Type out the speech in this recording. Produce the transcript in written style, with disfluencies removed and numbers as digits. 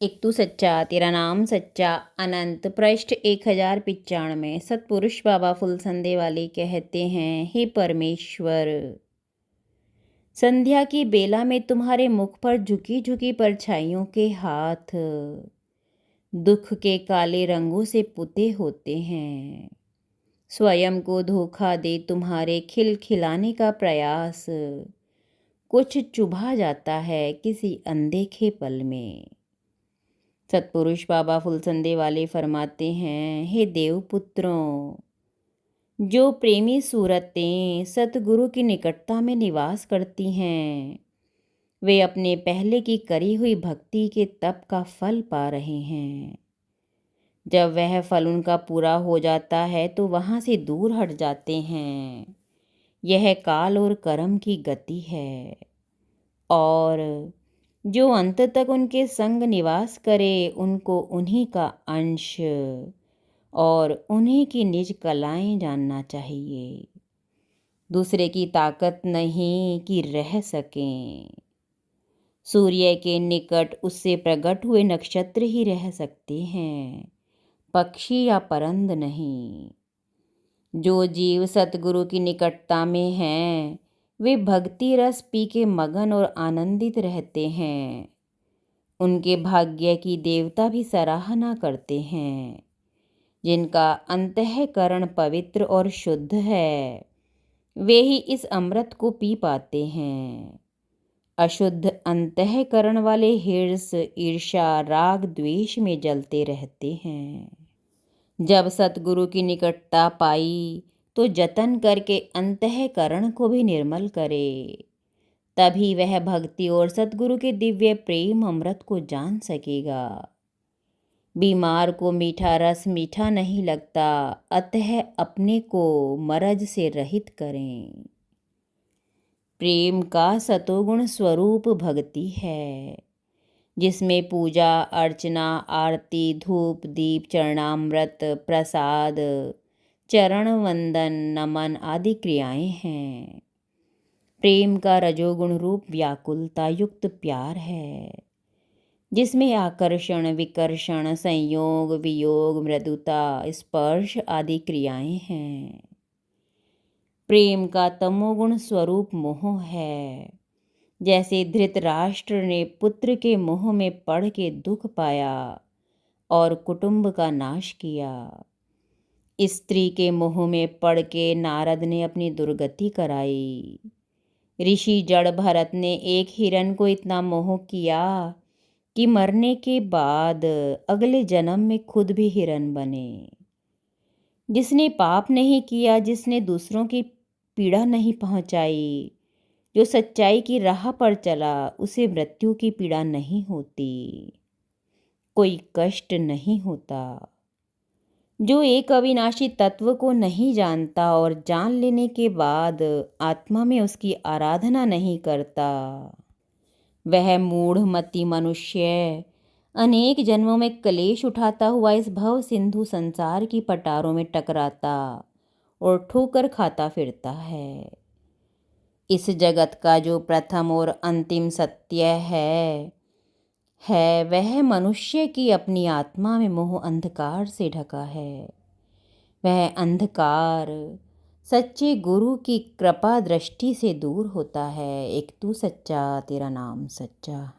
एक तू सच्चा तेरा नाम सच्चा। अनंत पृष्ठ 1095। सतपुरुष बाबा फुलसंदे वाले कहते हैं, हे परमेश्वर, संध्या की बेला में तुम्हारे मुख पर झुकी झुकी परछाइयों के हाथ दुख के काले रंगों से पुते होते हैं। स्वयं को धोखा दे तुम्हारे खिलखिलाने का प्रयास कुछ चुभा जाता है किसी अनदेखे पल में। सतपुरुष बाबा फुलसंदे वाले फरमाते हैं, हे देवपुत्रों, जो प्रेमी सूरतें सतगुरु की निकटता में निवास करती हैं, वे अपने पहले की करी हुई भक्ति के तप का फल पा रहे हैं। जब वह फल उनका पूरा हो जाता है तो वहाँ से दूर हट जाते हैं। यह काल और कर्म की गति है। और जो अंत तक उनके संग निवास करे, उनको उन्हीं का अंश और उन्हीं की निज कलाएं जानना चाहिए। दूसरे की ताकत नहीं कि रह सकें। सूर्य के निकट उससे प्रकट हुए नक्षत्र ही रह सकते हैं, पक्षी या परंद नहीं। जो जीव सतगुरु की निकटता में हैं, वे भक्ति रस पी के मगन और आनंदित रहते हैं। उनके भाग्य की देवता भी सराहना करते हैं। जिनका अंतःकरण पवित्र और शुद्ध है, वे ही इस अमृत को पी पाते हैं। अशुद्ध अंतःकरण वाले हिर्स, ईर्ष्या, राग, द्वेष में जलते रहते हैं। जब सतगुरु की निकटता पाई तो जतन करके अंतःकरण को भी निर्मल करे, तभी वह भक्ति और सतगुरु के दिव्य प्रेम अमृत को जान सकेगा। बीमार को मीठा रस मीठा नहीं लगता, अतः अपने को मरज से रहित करें। प्रेम का सतोगुण स्वरूप भक्ति है, जिसमें पूजा अर्चना, आरती, धूप, दीप, चरणामृत, प्रसाद, चरण वंदन, नमन आदि क्रियाएं हैं। प्रेम का रजोगुण रूप व्याकुलता युक्त प्यार है, जिसमें आकर्षण, विकर्षण, संयोग, वियोग, मृदुता, स्पर्श आदि क्रियाएं हैं। प्रेम का तमोगुण स्वरूप मोह है, जैसे धृतराष्ट्र ने पुत्र के मोह में पड़ के दुख पाया और कुटुंब का नाश किया। स्त्री के मोह में पड़ के नारद ने अपनी दुर्गति कराई। ऋषि जड़ भरत ने एक हिरण को इतना मोह किया कि मरने के बाद अगले जन्म में खुद भी हिरण बने। जिसने पाप नहीं किया, जिसने दूसरों की पीड़ा नहीं पहुंचाई, जो सच्चाई की राह पर चला, उसे मृत्यु की पीड़ा नहीं होती, कोई कष्ट नहीं होता। जो एक अविनाशी तत्व को नहीं जानता और जान लेने के बाद आत्मा में उसकी आराधना नहीं करता, वह मूढ़मती मनुष्य अनेक जन्मों में क्लेश उठाता हुआ इस भव सिंधु संसार की पटारों में टकराता और ठोकर खाता फिरता है। इस जगत का जो प्रथम और अंतिम सत्य है वह मनुष्य की अपनी आत्मा में मोह अंधकार से ढका है। वह अंधकार सच्चे गुरु की कृपा दृष्टि से दूर होता है। एक तू सच्चा तेरा नाम सच्चा।